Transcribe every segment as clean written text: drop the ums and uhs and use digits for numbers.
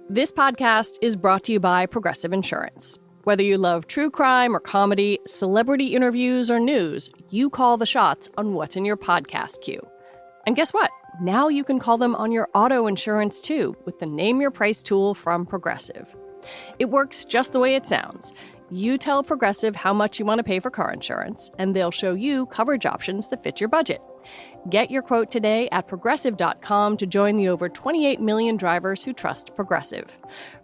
This podcast is brought to you by Progressive Insurance. Whether you love true crime or comedy, celebrity interviews or news, you call the shots on what's in your podcast queue. And guess what? Now you can call them on your auto insurance too with the Name Your Price tool from Progressive. It works just the way it sounds. You tell Progressive how much you want to pay for car insurance, and they'll show you coverage options that fit your budget. Get your quote today at Progressive.com to join the over 28 million drivers who trust Progressive.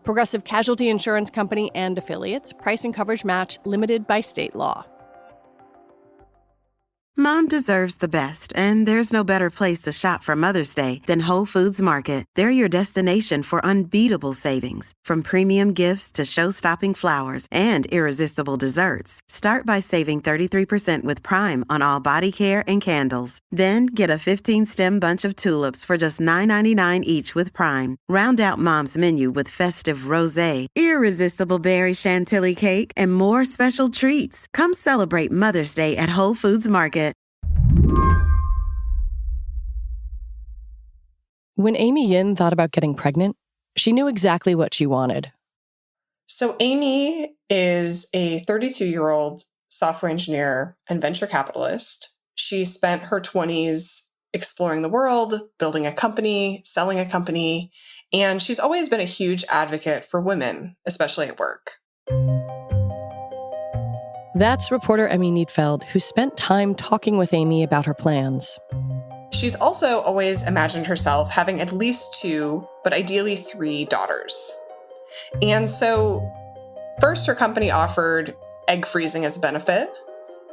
Progressive Casualty Insurance Company and Affiliates. Price and coverage match limited by state law. Mom deserves the best, and there's no better place to shop for Mother's Day than Whole Foods Market. They're your destination for unbeatable savings, from premium gifts to show-stopping flowers and irresistible desserts. Start by saving 33% with Prime on all body care and candles. Then get a 15-stem bunch of tulips for just $9.99 each with Prime. Round out Mom's menu with festive rosé, irresistible berry chantilly cake, and more special treats. Come celebrate Mother's Day at Whole Foods Market. When Amy Yin thought about getting pregnant, she knew exactly what she wanted. So Amy is a 32-year-old software engineer and venture capitalist. She spent her 20s exploring the world, building a company, selling a company, and she's always been a huge advocate for women, especially at work. That's reporter Emi Nietfeld, who spent time talking with Amy about her plans. She's also always imagined herself having at least 2, but ideally 3 daughters. And so first her company offered egg freezing as a benefit,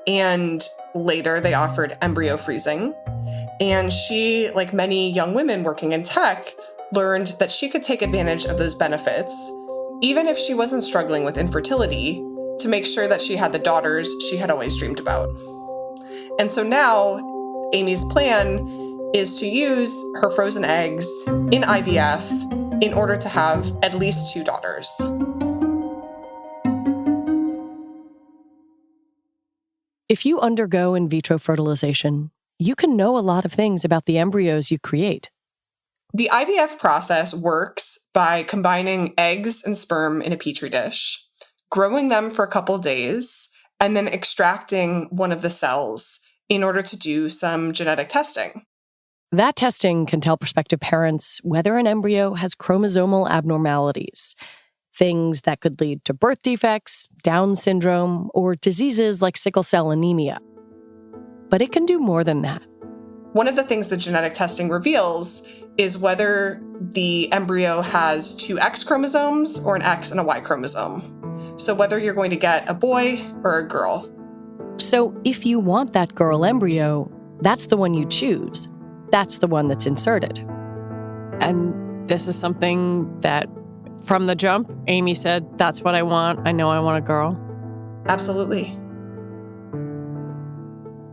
and later they offered embryo freezing. And she, like many young women working in tech, learned that she could take advantage of those benefits, even if she wasn't struggling with infertility, to make sure that she had the daughters she had always dreamed about. And so now, Amy's plan is to use her frozen eggs in IVF in order to have at least 2 daughters. If you undergo in vitro fertilization, you can know a lot of things about the embryos you create. The IVF process works by combining eggs and sperm in a petri dish, growing them for a couple days, and then extracting one of the cells in order to do some genetic testing. That testing can tell prospective parents whether an embryo has chromosomal abnormalities, things that could lead to birth defects, Down syndrome, or diseases like sickle cell anemia. But it can do more than that. One of the things the genetic testing reveals is whether the embryo has 2 X chromosomes or an X and a Y chromosome. So whether you're going to get a boy or a girl. So if you want that girl embryo, that's the one you choose. That's the one that's inserted. And this is something that, from the jump, Amy said, that's what I want. I know I want a girl. Absolutely.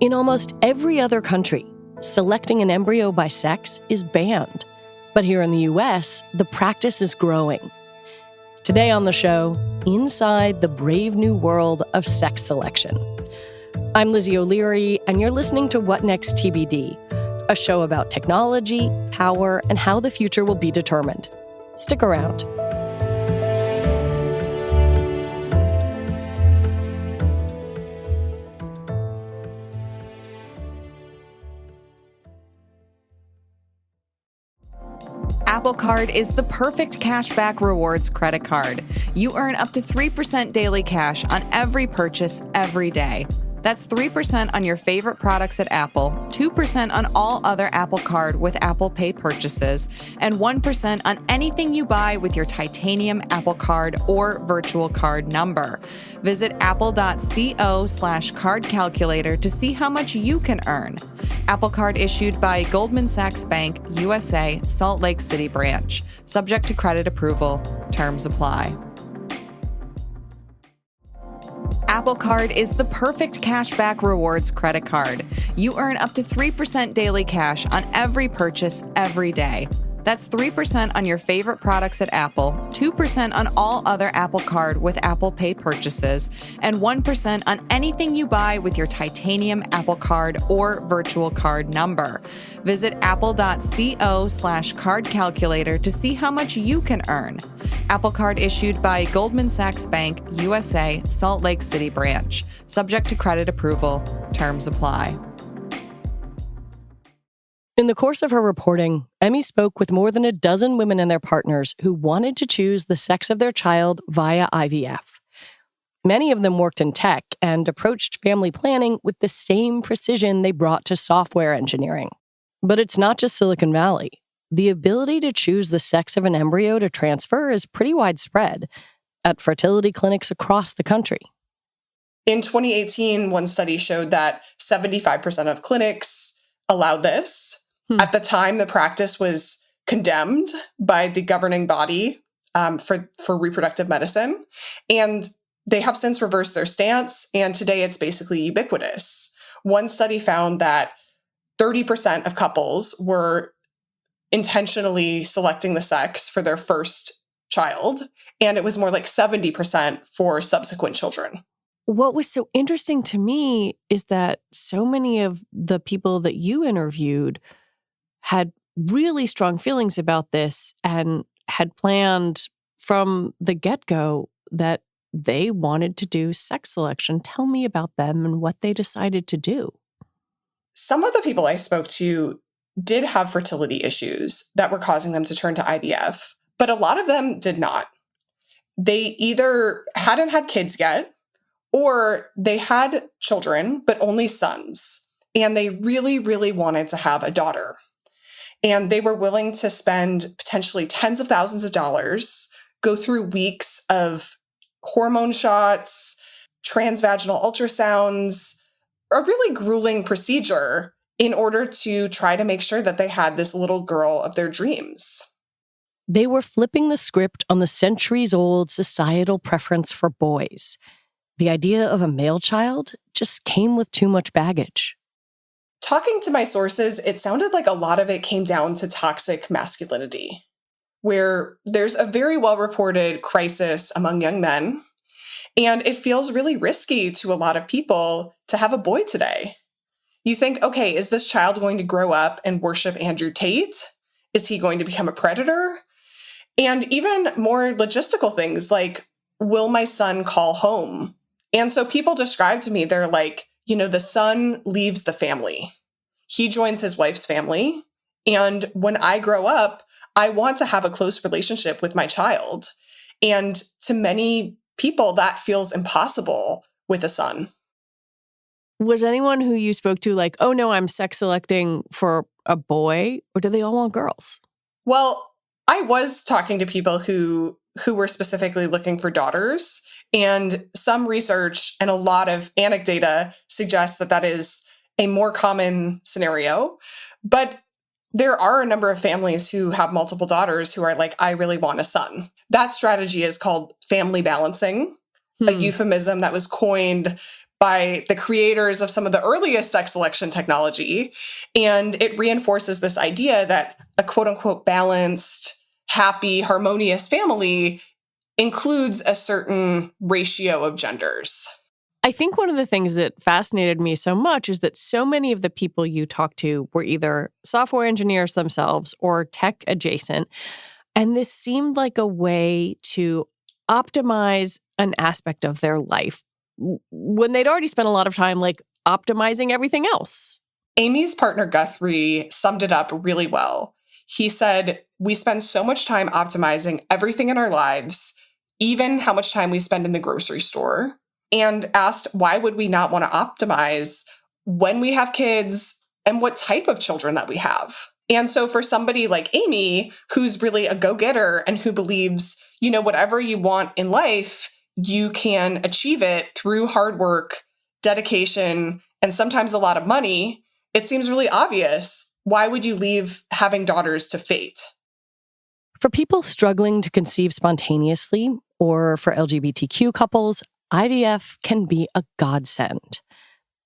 In almost every other country, selecting an embryo by sex is banned. But here in the US, the practice is growing. Today on the show, inside the brave new world of sex selection. I'm Lizzie O'Leary, and you're listening to What Next TBD, a show about technology, power, and how the future will be determined. Stick around. Apple Card is the perfect cashback rewards credit card. You earn up to 3% daily cash on every purchase every day. That's 3% on your favorite products at Apple, 2% on all other Apple Card with Apple Pay purchases, and 1% on anything you buy with your titanium Apple Card or virtual card number. Visit apple.co/card calculator to see how much you can earn. Apple Card issued by Goldman Sachs Bank, USA, Salt Lake City branch. Subject to credit approval. Terms apply. Apple Card is the perfect cashback rewards credit card. You earn up to 3% daily cash on every purchase every day. That's 3% on your favorite products at Apple, 2% on all other Apple Card with Apple Pay purchases, and 1% on anything you buy with your titanium Apple Card or virtual card number. Visit apple.co/card calculator to see how much you can earn. Apple Card issued by Goldman Sachs Bank, USA, Salt Lake City branch. Subject to credit approval. Terms apply. In the course of her reporting, Emi spoke with more than a dozen women and their partners who wanted to choose the sex of their child via IVF. Many of them worked in tech and approached family planning with the same precision they brought to software engineering. But it's not just Silicon Valley. The ability to choose the sex of an embryo to transfer is pretty widespread at fertility clinics across the country. In 2018, one study showed that 75% of clinics allowed this. At the time, the practice was condemned by the governing body for reproductive medicine. And they have since reversed their stance, and today it's basically ubiquitous. One study found that 30% of couples were intentionally selecting the sex for their first child, and it was more like 70% for subsequent children. What was so interesting to me is that so many of the people that you interviewed had really strong feelings about this and had planned from the get-go that they wanted to do sex selection. Tell me about them and what they decided to do. Some of the people I spoke to did have fertility issues that were causing them to turn to IVF, but a lot of them did not. They either hadn't had kids yet, or they had children, but only sons, and they really, really wanted to have a daughter. And they were willing to spend potentially tens of thousands of dollars, go through weeks of hormone shots, transvaginal ultrasounds, a really grueling procedure in order to try to make sure that they had this little girl of their dreams. They were flipping the script on the centuries-old societal preference for boys. The idea of a male child just came with too much baggage. Talking to my sources, it sounded like a lot of it came down to toxic masculinity, where there's a very well-reported crisis among young men, and it feels really risky to a lot of people to have a boy today. You think, okay, is this child going to grow up and worship Andrew Tate? Is he going to become a predator? And even more logistical things like, will my son call home? And so people describe to me, they're like, the son leaves the family. He joins his wife's family. And when I grow up, I want to have a close relationship with my child. And to many people, that feels impossible with a son. Was anyone who you spoke to like, oh no, I'm sex selecting for a boy, or do they all want girls? Well, I was talking to people who were specifically looking for daughters, and some research and a lot of anecdata suggests that that is a more common scenario. But there are a number of families who have multiple daughters who are like, I really want a son. That strategy is called family balancing, a euphemism that was coined by the creators of some of the earliest sex selection technology. And it reinforces this idea that a quote unquote balanced, happy, harmonious family includes a certain ratio of genders. I think one of the things that fascinated me so much is that so many of the people you talked to were either software engineers themselves or tech adjacent. And this seemed like a way to optimize an aspect of their life when they'd already spent a lot of time like optimizing everything else. Amy's partner Guthrie summed it up really well. He said, we spend so much time optimizing everything in our lives, even how much time we spend in the grocery store, and asked, why would we not want to optimize when we have kids and what type of children that we have? And so for somebody like Amy, who's really a go-getter and who believes, whatever you want in life, you can achieve it through hard work, dedication, and sometimes a lot of money, it seems really obvious. Why would you leave having daughters to fate? For people struggling to conceive spontaneously, or for LGBTQ couples, IVF can be a godsend,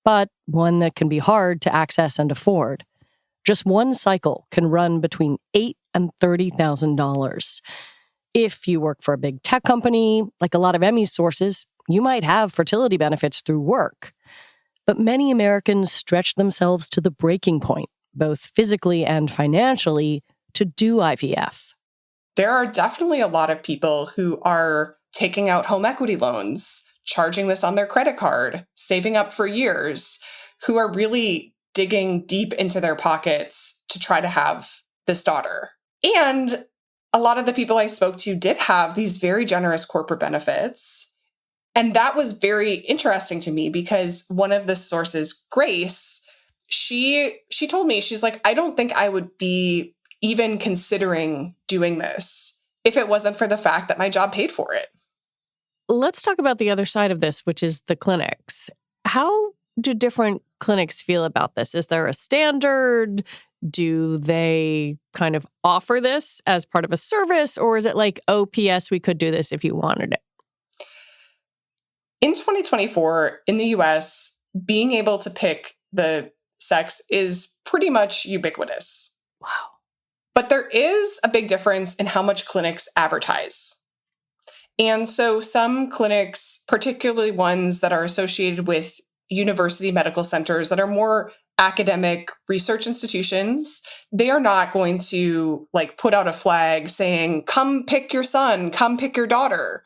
but one that can be hard to access and afford. Just one cycle can run between $8,000 and $30,000. If you work for a big tech company, like a lot of Emi's sources, you might have fertility benefits through work. But many Americans stretch themselves to the breaking point, both physically and financially, to do IVF. there are definitely a lot of people who are taking out home equity loans, charging this on their credit card, saving up for years, who are really digging deep into their pockets to try to have this daughter. And a lot of the people I spoke to did have these very generous corporate benefits. And that was very interesting to me because one of the sources, Grace, she told me, she's like, I don't think I would be even considering doing this if it wasn't for the fact that my job paid for it. Let's talk about the other side of this, which is the clinics. How do different clinics feel about this? Is there a standard? Do they kind of offer this as part of a service? Or is it like, oh, P.S., we could do this if you wanted it? In 2024, in the US, being able to pick the sex is pretty much ubiquitous. Wow. But there is a big difference in how much clinics advertise. And so some clinics, particularly ones that are associated with university medical centers that are more academic research institutions, they are not going to like put out a flag saying, come pick your son, come pick your daughter.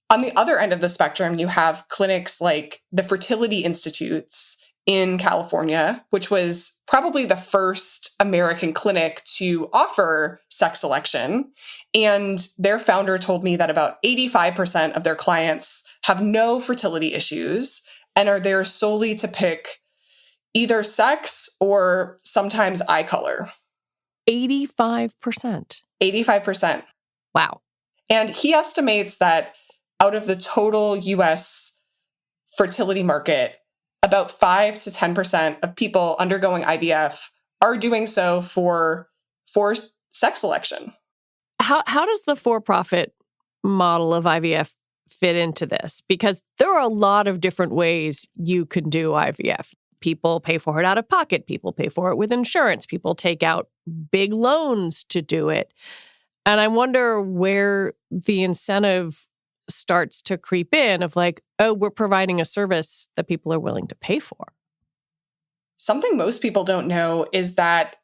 On the other end of the spectrum, you have clinics like the fertility institutes in California, which was probably the first American clinic to offer sex selection. And their founder told me that about 85% of their clients have no fertility issues and are there solely to pick either sex or sometimes eye color. 85%. 85%. Wow. And he estimates that out of the total US fertility market, about 5 to 10% of people undergoing IVF are doing so for sex selection. How does the for-profit model of IVF fit into this? Because there are a lot of different ways you can do IVF. People pay for it out of pocket. People pay for it with insurance. People take out big loans to do it. And I wonder where the incentive starts to creep in of like, oh, we're providing a service that people are willing to pay for. Something most people don't know is that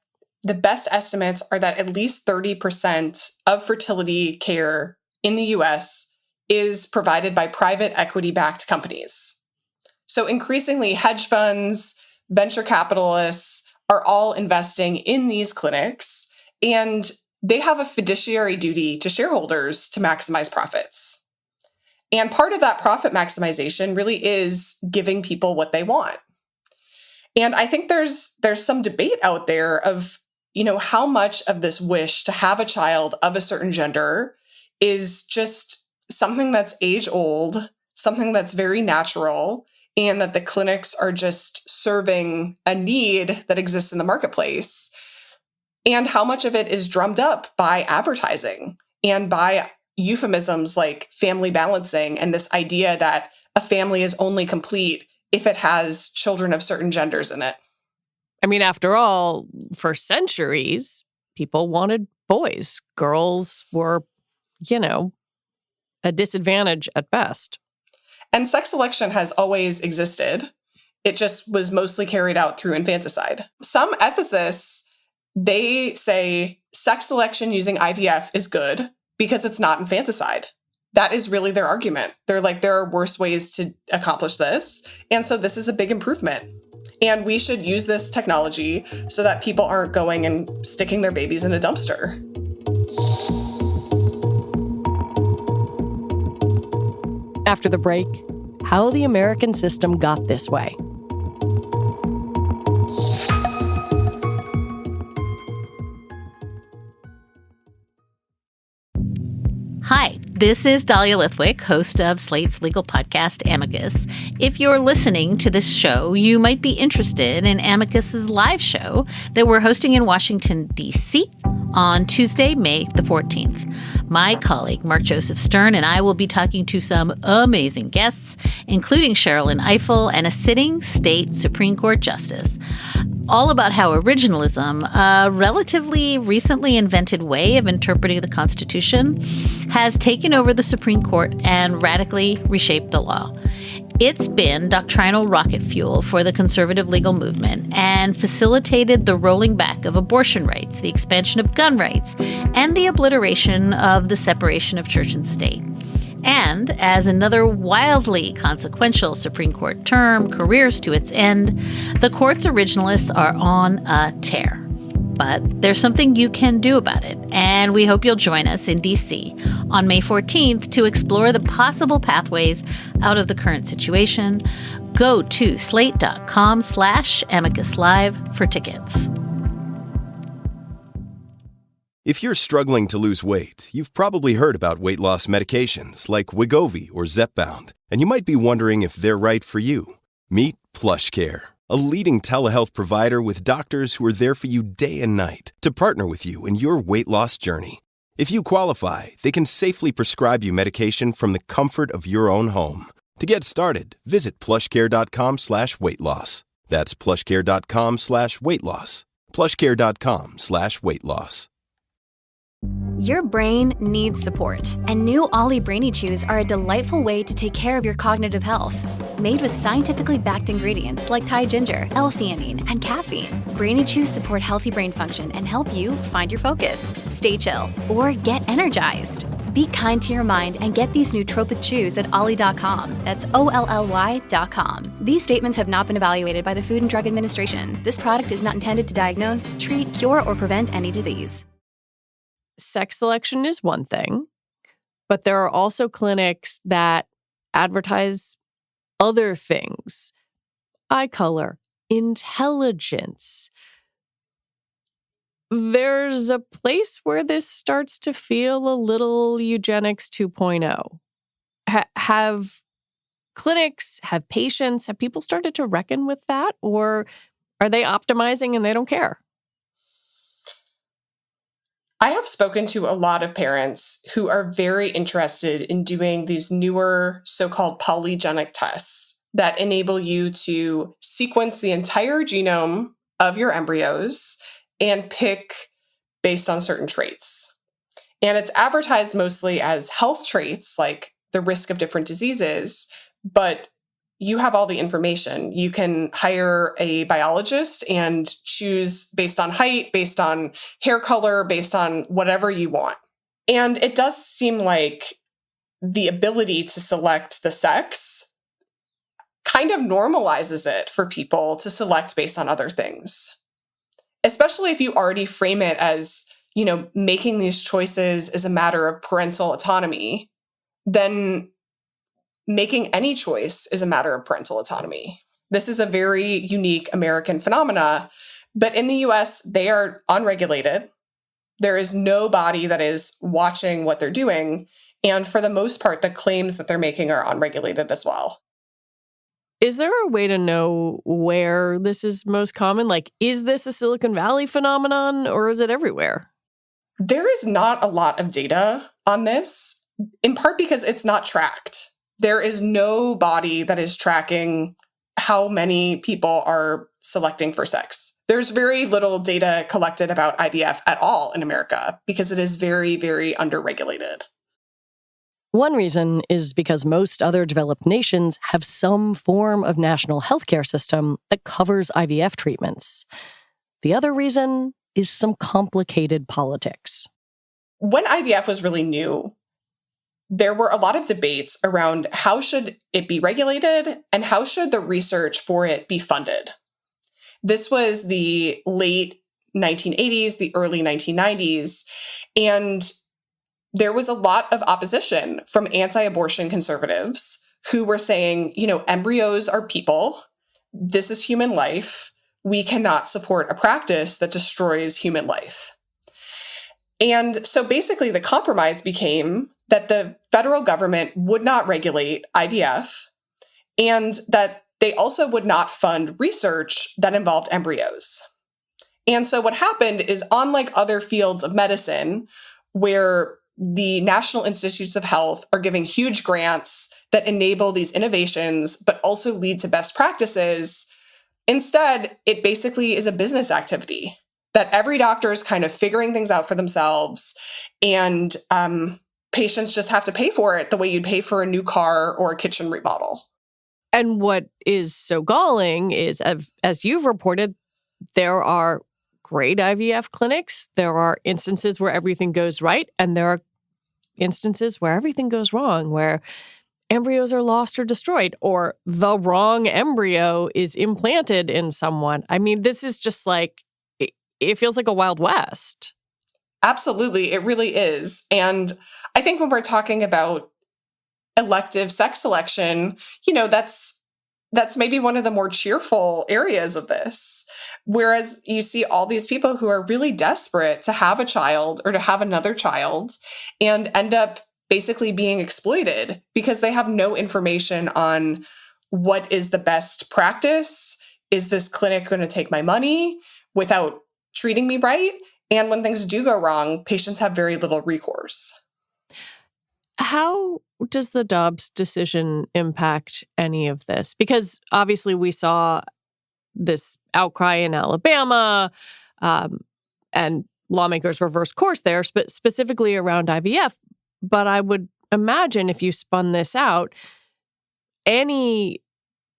the best estimates are that at least 30% of fertility care in the US is provided by private equity-backed companies. So increasingly, hedge funds, venture capitalists are all investing in these clinics, and they have a fiduciary duty to shareholders to maximize profits. And part of that profit maximization really is giving people what they want. And I think there's some debate out there of, you know, how much of this wish to have a child of a certain gender is just something that's age old, something that's very natural, and that the clinics are just serving a need that exists in the marketplace. And how much of it is drummed up by advertising and by euphemisms like family balancing and this idea that a family is only complete if it has children of certain genders in it. I mean, after all, for centuries, people wanted boys. Girls were, you know, a disadvantage at best. And sex selection has always existed. It just was mostly carried out through infanticide. Some ethicists, they say sex selection using IVF is good because it's not infanticide. That is really their argument. They're like, there are worse ways to accomplish this. And so this is a big improvement. And we should use this technology so that people aren't going and sticking their babies in a dumpster. After the break, how the American system got this way. Hi, this is Dahlia Lithwick, host of Slate's legal podcast, Amicus. If you're listening to this show, you might be interested in Amicus's live show that we're hosting in Washington, D.C. on Tuesday, May the 14th. My colleague, Mark Joseph Stern, and I will be talking to some amazing guests, including Sherilyn Ifill and a sitting state Supreme Court justice, all about how originalism, a relatively recently invented way of interpreting the Constitution, has taken over the Supreme Court and radically reshaped the law. It's been doctrinal rocket fuel for the conservative legal movement and facilitated the rolling back of abortion rights, the expansion of gun rights, and the obliteration of the separation of church and state. And as another wildly consequential Supreme Court term careers to its end, the court's originalists are on a tear. But there's something you can do about it, and we hope you'll join us in D.C. on May 14th to explore the possible pathways out of the current situation. Go to slate.com/amicus live for tickets. If you're struggling to lose weight, you've probably heard about weight loss medications like Wegovy or Zepbound, and you might be wondering if they're right for you. Meet PlushCare, a leading telehealth provider with doctors who are there for you day and night to partner with you in your weight loss journey. If you qualify, they can safely prescribe you medication from the comfort of your own home. To get started, visit plushcare.com/weight-loss. That's plushcare.com/weight-loss. plushcare.com/weight-loss. Your brain needs support, and new Ollie Brainy Chews are a delightful way to take care of your cognitive health. Made with scientifically backed ingredients like Thai ginger, L-theanine, and caffeine, Brainy Chews support healthy brain function and help you find your focus, stay chill, or get energized. Be kind to your mind and get these nootropic chews at ollie.com. That's OLLY.com. These statements have not been evaluated by the Food and Drug Administration. This product is not intended to diagnose, treat, cure, or prevent any disease. Sex selection is one thing, but there are also clinics that advertise other things. Eye color, intelligence. There's a place where this starts to feel a little eugenics 2.0. Have clinics, have patients, have people started to reckon with that? Or are they optimizing and they don't care? I have spoken to a lot of parents who are very interested in doing these newer so-called polygenic tests that enable you to sequence the entire genome of your embryos and pick based on certain traits. And it's advertised mostly as health traits, like the risk of different diseases, but you have all the information. You can hire a biologist and choose based on height, based on hair color, based on whatever you want. And it does seem like the ability to select the sex kind of normalizes it for people to select based on other things. Especially if you already frame it as, making these choices is a matter of parental autonomy, then making any choice is a matter of parental autonomy. This is a very unique American phenomena, but in the US, they are unregulated. There is no body that is watching what they're doing. And for the most part, the claims that they're making are unregulated as well. Is there a way to know where this is most common? Like, is this a Silicon Valley phenomenon or is it everywhere? There is not a lot of data on this, in part because it's not tracked. There is no body that is tracking how many people are selecting for sex. There's very little data collected about IVF at all in America because it is very, very underregulated. One reason is because most other developed nations have some form of national healthcare system that covers IVF treatments. The other reason is some complicated politics. When IVF was really new, there were a lot of debates around how should it be regulated and how should the research for it be funded. This was the late 1980s, the early 1990s, and there was a lot of opposition from anti-abortion conservatives who were saying, embryos are people. This is human life. We cannot support a practice that destroys human life. And so basically the compromise became that the federal government would not regulate IVF and that they also would not fund research that involved embryos. And so what happened is, unlike other fields of medicine, where the National Institutes of Health are giving huge grants that enable these innovations, but also lead to best practices, instead, it basically is a business activity that every doctor is kind of figuring things out for themselves, and patients just have to pay for it the way you'd pay for a new car or a kitchen remodel. And what is so galling is, as you've reported, there are great IVF clinics. There are instances where everything goes right, and there are instances where everything goes wrong, where embryos are lost or destroyed, or the wrong embryo is implanted in someone. I mean, this is just like, it feels like a Wild West. Absolutely, it really is. And I think when we're talking about elective sex selection, that's maybe one of the more cheerful areas of this. Whereas you see all these people who are really desperate to have a child or to have another child and end up basically being exploited because they have no information on what is the best practice. Is this clinic going to take my money without treating me right? And when things do go wrong, patients have very little recourse. How does the Dobbs decision impact any of this? Because obviously we saw this outcry in Alabama, and lawmakers reversed course there, specifically around IVF. But I would imagine if you spun this out, any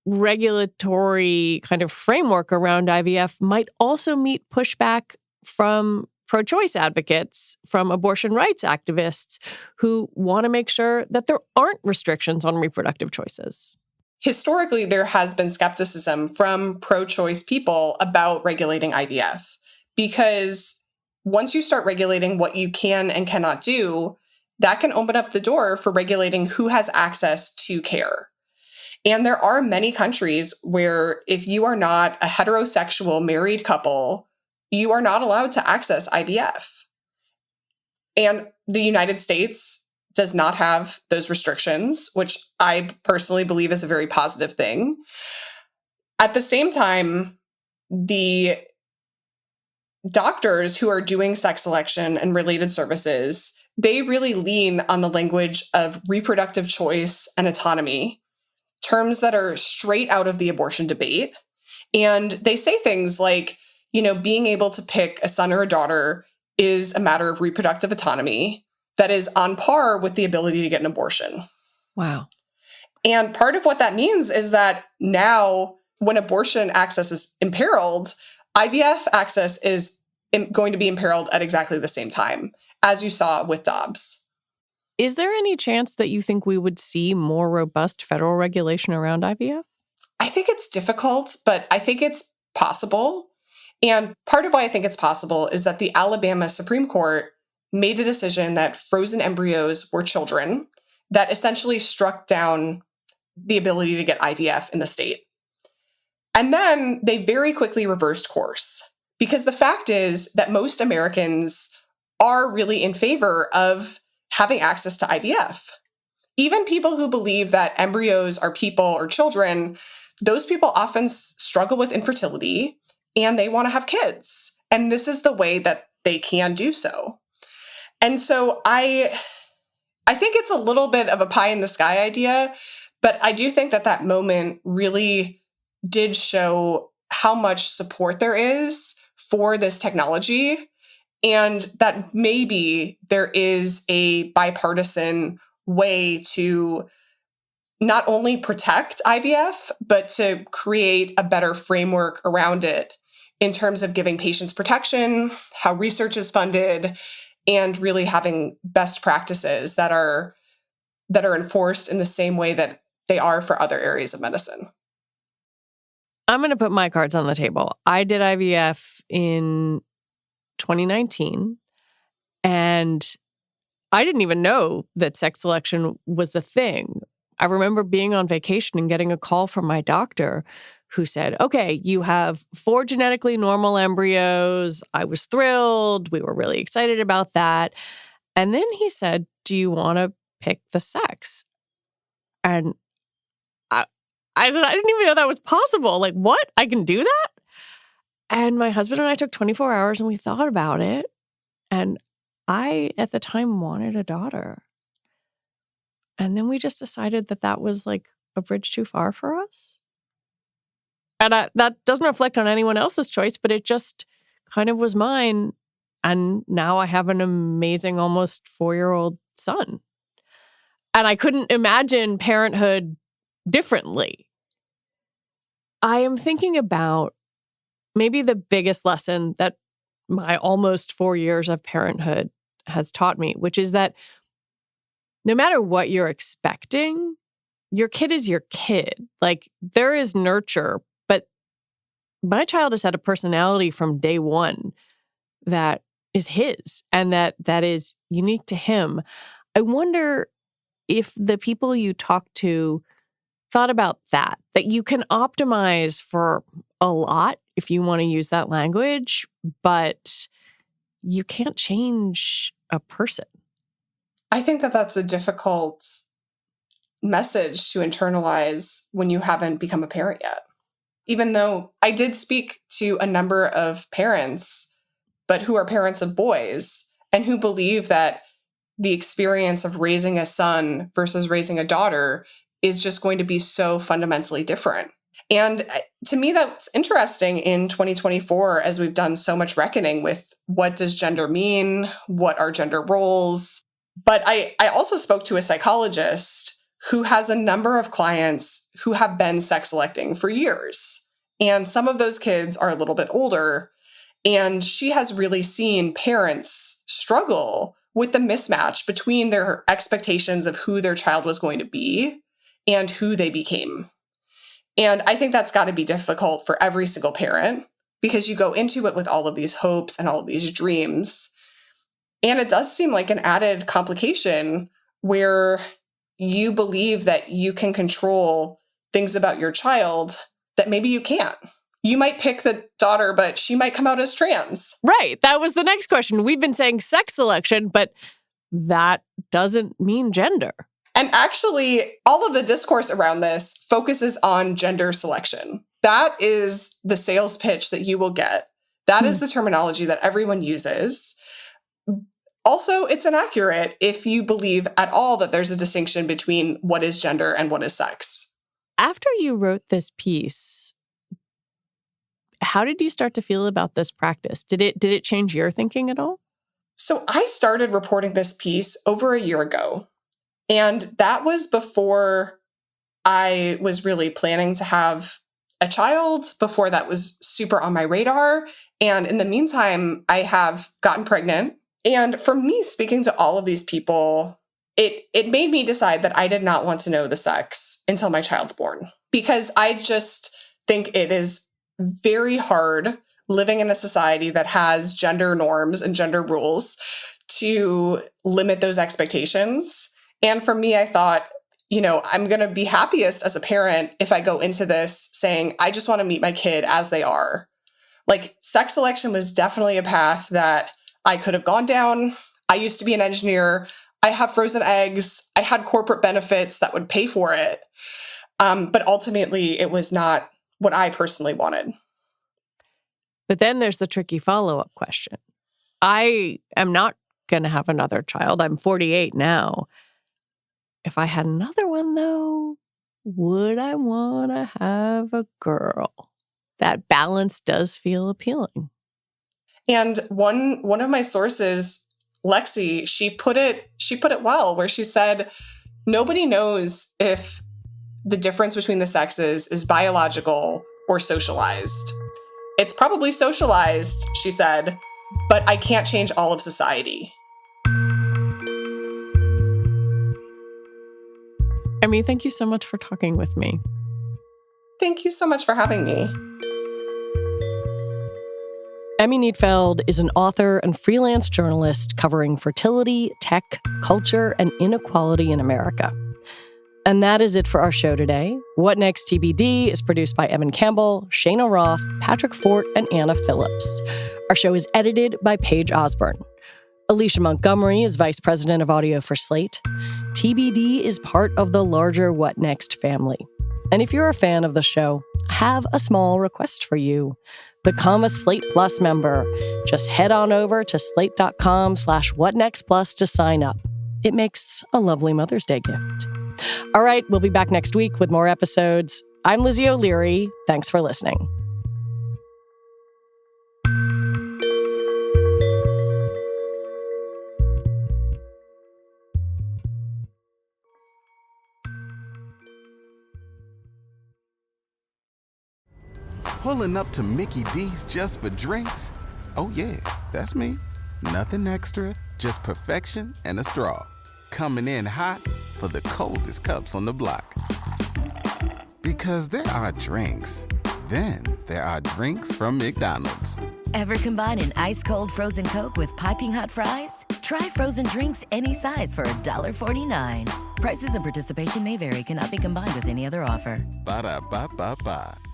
regulatory kind of framework around IVF might also meet pushback from pro-choice advocates, from abortion rights activists who want to make sure that there aren't restrictions on reproductive choices. Historically, there has been skepticism from pro-choice people about regulating IVF because once you start regulating what you can and cannot do, that can open up the door for regulating who has access to care. And there are many countries where if you are not a heterosexual married couple, you are not allowed to access IVF. And the United States does not have those restrictions, which I personally believe is a very positive thing. At the same time, the doctors who are doing sex selection and related services, they really lean on the language of reproductive choice and autonomy, terms that are straight out of the abortion debate. And they say things like, being able to pick a son or a daughter is a matter of reproductive autonomy that is on par with the ability to get an abortion. Wow. And part of what that means is that now when abortion access is imperiled, IVF access is going to be imperiled at exactly the same time, as you saw with Dobbs. Is there any chance that you think we would see more robust federal regulation around IVF? I think it's difficult, but I think it's possible. And part of why I think it's possible is that the Alabama Supreme Court made a decision that frozen embryos were children that essentially struck down the ability to get IVF in the state. And then they very quickly reversed course because the fact is that most Americans are really in favor of having access to IVF. Even people who believe that embryos are people or children, those people often struggle with infertility and they want to have kids. And this is the way that they can do so. And so I think it's a little bit of a pie in the sky idea, but I do think that moment really did show how much support there is for this technology and that maybe there is a bipartisan way to not only protect IVF, but to create a better framework around it in terms of giving patients protection, how research is funded, and really having best practices that are enforced in the same way that they are for other areas of medicine. I'm going to put my cards on the table. I did IVF in 2019, and I didn't even know that sex selection was a thing. I remember being on vacation and getting a call from my doctor who said, okay, you have 4 genetically normal embryos. I was thrilled. We were really excited about that. And then he said, do you want to pick the sex? And I said, I didn't even know that was possible. Like, what? I can do that? And my husband and I took 24 hours and we thought about it. And I, at the time, wanted a daughter. And then we just decided that was like a bridge too far for us. And that doesn't reflect on anyone else's choice, but it just kind of was mine. And now I have an amazing, almost 4-year-old son. And I couldn't imagine parenthood differently. I am thinking about maybe the biggest lesson that my almost 4 years of parenthood has taught me, which is that no matter what you're expecting, your kid is your kid. Like, there is nurture, but my child has had a personality from day one that is his and that is unique to him. I wonder if the people you talk to thought about that you can optimize for a lot if you want to use that language, but you can't change a person. I think that that's a difficult message to internalize when you haven't become a parent yet. Even though I did speak to a number of parents, but who are parents of boys and who believe that the experience of raising a son versus raising a daughter is just going to be so fundamentally different. And to me, that's interesting in 2024, as we've done so much reckoning with what does gender mean? What are gender roles? But I also spoke to a psychologist who has a number of clients who have been sex selecting for years. And some of those kids are a little bit older. And she has really seen parents struggle with the mismatch between their expectations of who their child was going to be and who they became. And I think that's got to be difficult for every single parent because you go into it with all of these hopes and all of these dreams. And it does seem like an added complication where you believe that you can control things about your child that maybe you can't. You might pick the daughter, but she might come out as trans. Right. That was the next question. We've been saying sex selection, but that doesn't mean gender. And actually, all of the discourse around this focuses on gender selection. That is the sales pitch that you will get. That is the terminology that everyone uses. Also, it's inaccurate if you believe at all that there's a distinction between what is gender and what is sex. After you wrote this piece, how did you start to feel about this practice? Did it change your thinking at all? So I started reporting this piece over a year ago. And that was before I was really planning to have a child, before that was super on my radar. And in the meantime, I have gotten pregnant. And for me, speaking to all of these people, it made me decide that I did not want to know the sex until my child's born. Because I just think it is very hard living in a society that has gender norms and gender rules to limit those expectations. And for me, I thought, I'm going to be happiest as a parent if I go into this saying, I just want to meet my kid as they are. Like, sex selection was definitely a path that I could have gone down. I used to be an engineer. I have frozen eggs. I had corporate benefits that would pay for it. But ultimately, it was not what I personally wanted. But then there's the tricky follow-up question. I am not going to have another child. I'm 48 now. If I had another one, though, would I want to have a girl? That balance does feel appealing. And one of my sources, Lexi, she put it well, where she said, nobody knows if the difference between the sexes is biological or socialized. It's probably socialized, she said, but I can't change all of society. Emi, thank you so much for talking with me. Thank you so much for having me. Emi Nietfeld is an author and freelance journalist covering fertility, tech, culture, and inequality in America. And that is it for our show today. What Next TBD is produced by Evan Campbell, Shayna Roth, Patrick Fort, and Anna Phillips. Our show is edited by Paige Osborne. Alicia Montgomery is vice president of audio for Slate. TBD is part of the larger What Next family. And if you're a fan of the show, I have a small request for you. Become a Slate Plus member. Just head on over to slate.com/whatnextplus to sign up. It makes a lovely Mother's Day gift. All right, we'll be back next week with more episodes. I'm Lizzie O'Leary. Thanks for listening. Pulling up to Mickey D's just for drinks? Oh yeah, that's me. Nothing extra, just perfection and a straw. Coming in hot for the coldest cups on the block. Because there are drinks. Then there are drinks from McDonald's. Ever combine an ice-cold frozen Coke with piping hot fries? Try frozen drinks any size for $1.49. Prices and participation may vary. Cannot be combined with any other offer. Ba-da-ba-ba-ba.